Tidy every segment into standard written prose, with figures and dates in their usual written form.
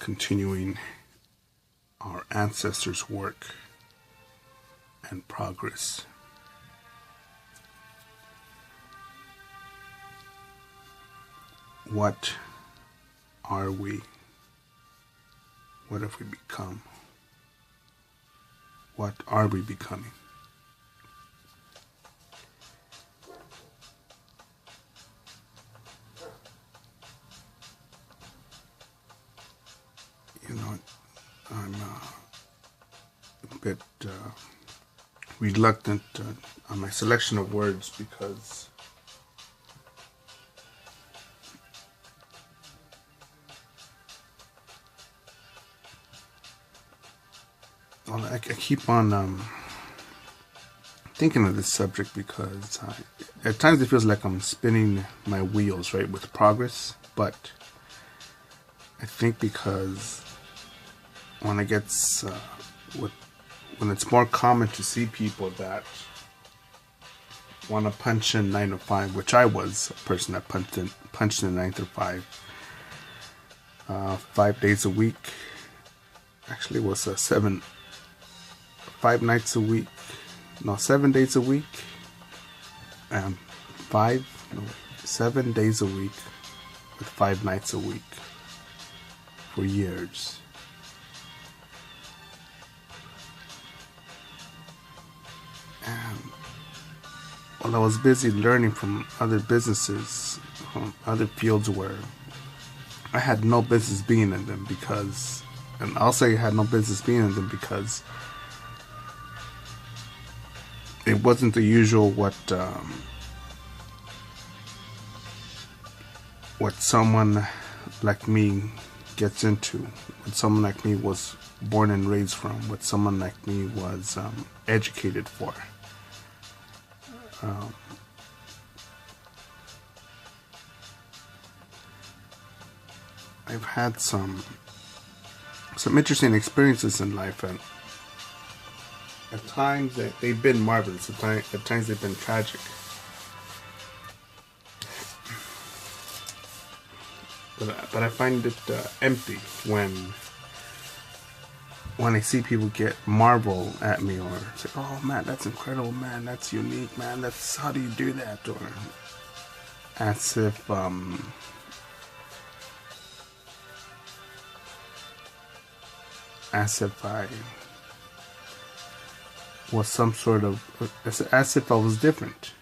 continuing our ancestors' work and progress. What are we? What have we become? What are we becoming? You know, I'm a bit reluctant on my selection of words because I keep on thinking of this subject because at times it feels like I'm spinning my wheels, right, with progress, but I think because when it gets when it's more common to see people that want to punch in 9 to 5, which I was a person that punched in 9 to 5, 5 days a week. Actually, it was 7 days a week, and 7 days a week with 5 nights a week for years. And while I was busy learning from other businesses, other fields where I had no business being in them because, and I'll say I had no business being in them because it wasn't the usual what someone like me gets into, what someone like me was born and raised from, what someone like me was educated for. I've had some interesting experiences in life, and at times they've been marvelous. At times they've been tragic. But I find it empty when I see people marvel at me or say, "Oh man, that's incredible, man. That's unique, man. How do you do that?" Or as if I was some sort of, as if I was different.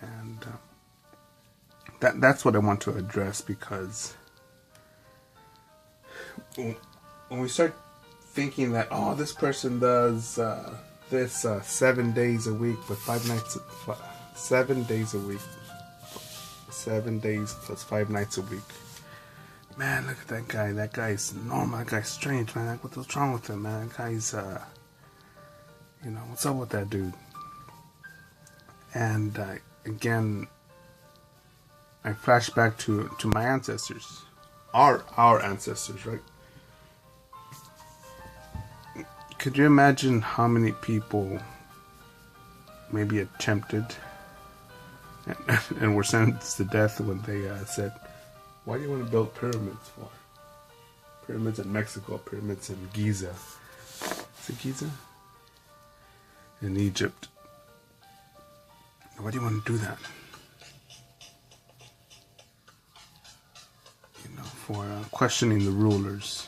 And that's what I want to address, because when we start thinking that, oh, this person does this 7 days a week with 5 nights, 7 days a week, 7 days plus 5 nights a week. Man, look at that guy. That guy's normal. That guy's strange, man. What's wrong with him, man? That guy's, what's up with that dude? And again, I flash back to my ancestors, our ancestors, right? Could you imagine how many people maybe attempted and were sentenced to death when they said, "Why do you want to build pyramids for? Pyramids in Mexico, pyramids in Giza." Is it Giza? In Egypt. Why do you want to do that? For questioning the rulers.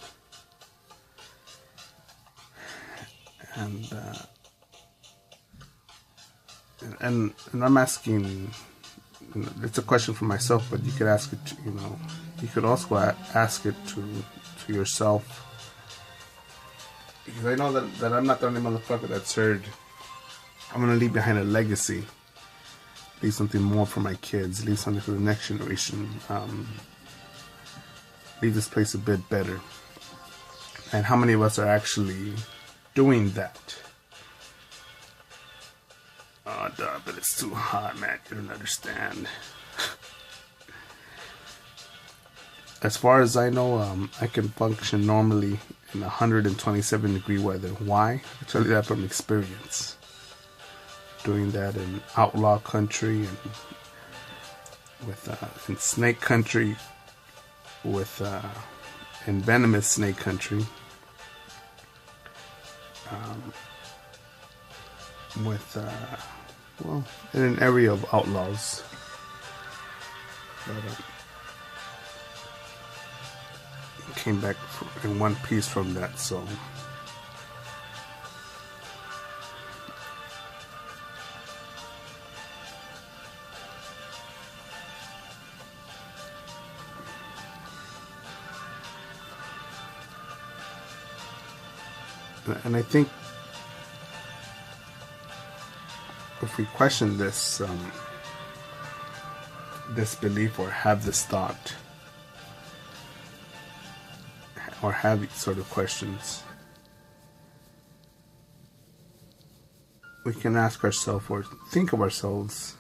And I'm asking, it's a question for myself, but you could ask it to, you could also ask it to yourself. Because I know that I'm not the only motherfucker that's heard, I'm going to leave behind a legacy. Leave something more for my kids. Leave something for the next generation. Leave this place a bit better. And how many of us are actually doing that? Oh, duh, but it's too hot, man. You don't understand. As far as I know, I can function normally in 127-degree weather. Why? I tell you that from experience. Doing that in outlaw country and in snake country, with in venomous snake country, with well, in an area of outlaws. But, came back in one piece from that, so and I think if we question this this belief or have this thought or have these sort of questions, we can ask ourselves or think of ourselves,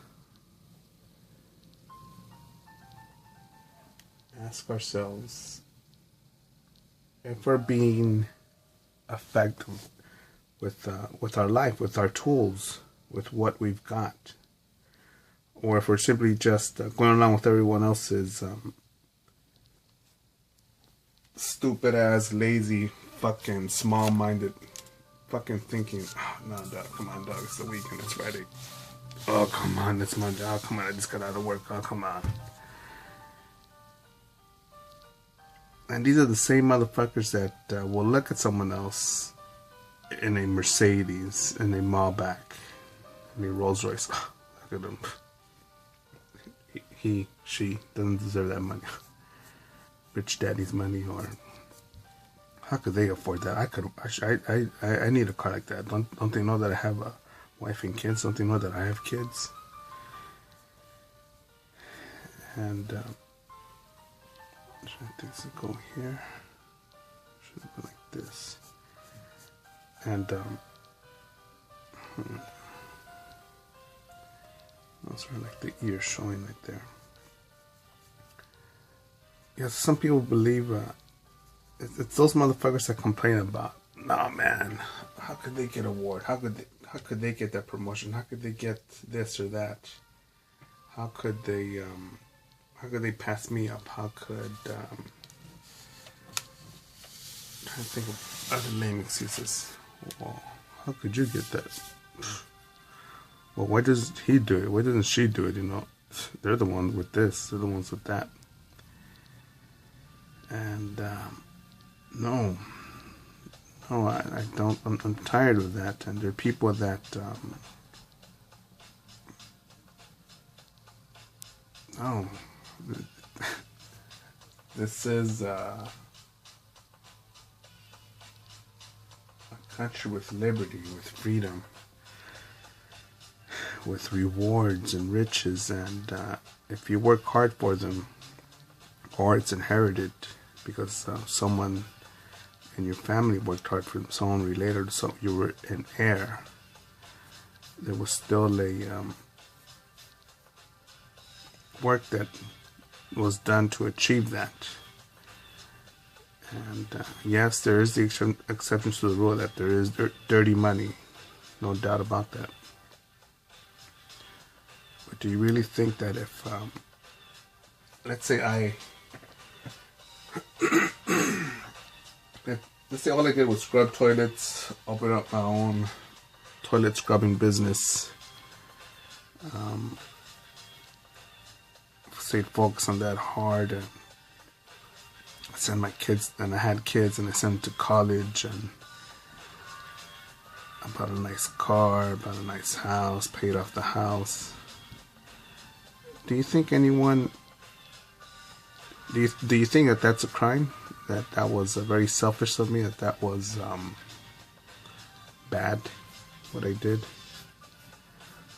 if we're being effective with our life, with our tools, with what we've got, or if we're simply just going along with everyone else's stupid ass, lazy, fucking small-minded fucking thinking. Oh, no, dog, come on, dog, it's the weekend, it's Friday. Oh, come on, it's Monday. Oh, come on, I just got out of work. Oh, come on. And these are the same motherfuckers that will look at someone else in a Mercedes, in a Maybach, in a Rolls Royce. Oh, look at him. She doesn't deserve that money. Rich daddy's money, or how could they afford that? I need a car like that. Don't they know that I have a wife and kids? Don't they know that I have kids? And should things go here? Should it be like this? And those are like the ears showing right there. Yes, some people believe it's those motherfuckers that complain about, nah, man, how could they get an award? How could they get that promotion? How could they get this or that? How could they pass me up? How could I'm trying to think of other lame excuses. Well, how could you get that? Well, why does he do it? Why doesn't she do it? You know, they're the ones with this. They're the ones with that. And no, I don't. I'm tired of that. And there are people that no, this is a country with liberty, with freedom, with rewards and riches, and if you work hard for them, or it's inherited because someone in your family worked hard for them, someone related, so you were an heir, there was still a work that was done to achieve that. And yes, there is the exception to the rule that there is dirty money, no doubt about that. But do you really think that if, let's say let's say all I did was scrub toilets, open up my own toilet scrubbing business, say focus on that hard, and send my kids, and I had kids, and I sent them to college, and I bought a nice car, bought a nice house, paid off the house. Do you think anyone, do you think that that's a crime? That was very selfish of me, that was bad, what I did?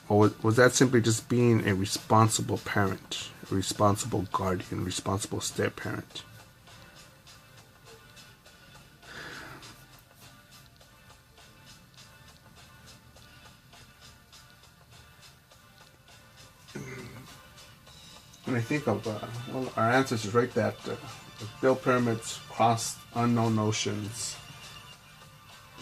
Or was that simply just being a responsible parent, a responsible guardian, a responsible step-parent? When I think of, well, our ancestors, right, that built pyramids, crossed unknown oceans,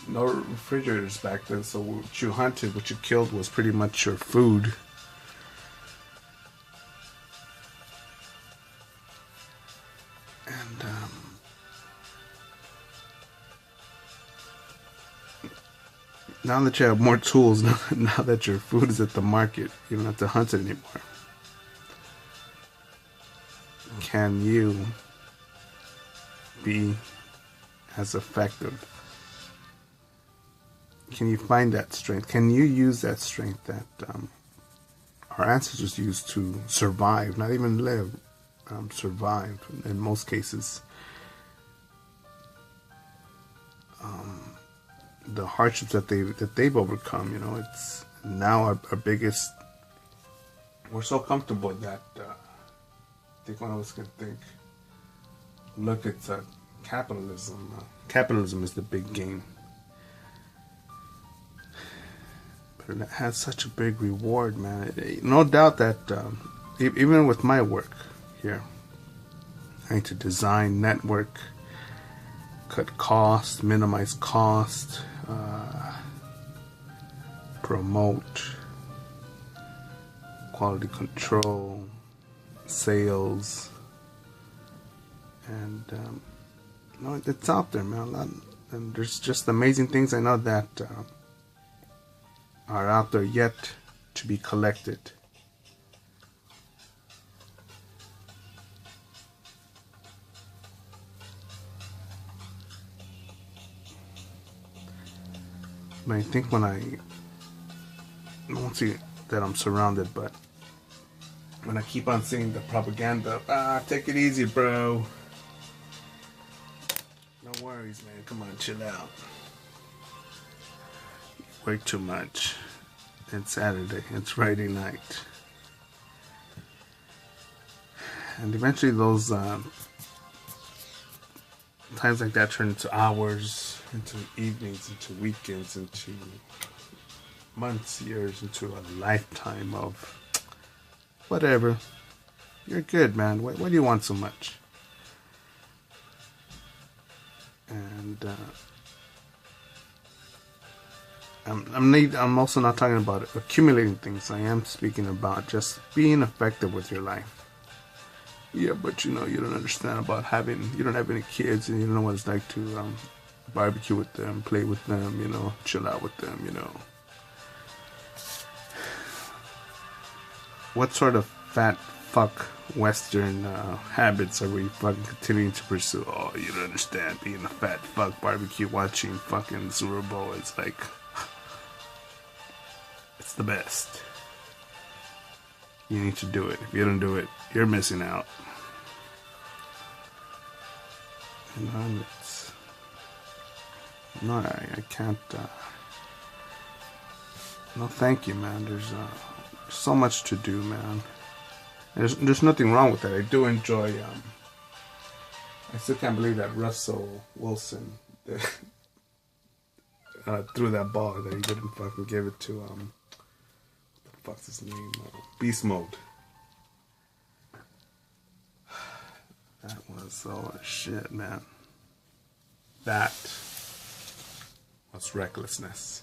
no refrigerators back then, so what you hunted, what you killed was pretty much your food. now that you have more tools, now that your food is at the market, you don't have to hunt it anymore. Can you be as effective? Can you find that strength? Can you use that strength that our ancestors used to survive, not even live, survive in most cases? The hardships that they've overcome, it's now our biggest. We're so comfortable that I think one of us can think. Look at capitalism. Capitalism is the big game. But it has such a big reward, man. No doubt that even with my work here, I need to design, network, cut costs, minimize cost, promote, quality control, sales, and it's out there, man. And there's just amazing things I know that are out there yet to be collected. But I think when I won't see that I'm surrounded, but when I keep on seeing the propaganda, take it easy, bro. No worries, man. Come on, chill out. Work too much. It's Saturday. It's Friday night. And eventually those times like that turn into hours, into evenings, into weekends, into months, years, into a lifetime of whatever. You're good, man. What do you want so much? And I'm also not talking about accumulating things. I am speaking about just being effective with your life. Yeah, but you don't understand about you don't have any kids, and you don't know what it's like to barbecue with them, play with them, chill out with them, What sort of fat fuck Western habits are we fucking continuing to pursue? Oh, you don't understand. Being a fat fuck barbecue watching fucking Super Bowl is like, it's the best. You need to do it. If you don't do it, you're missing out. I can't. No, thank you, man. There's so much to do, man. There's nothing wrong with that. I do enjoy. I still can't believe that Russell Wilson threw that ball that he didn't fucking give it to what the fuck's his name? Beast Mode. That was shit, man. That was recklessness.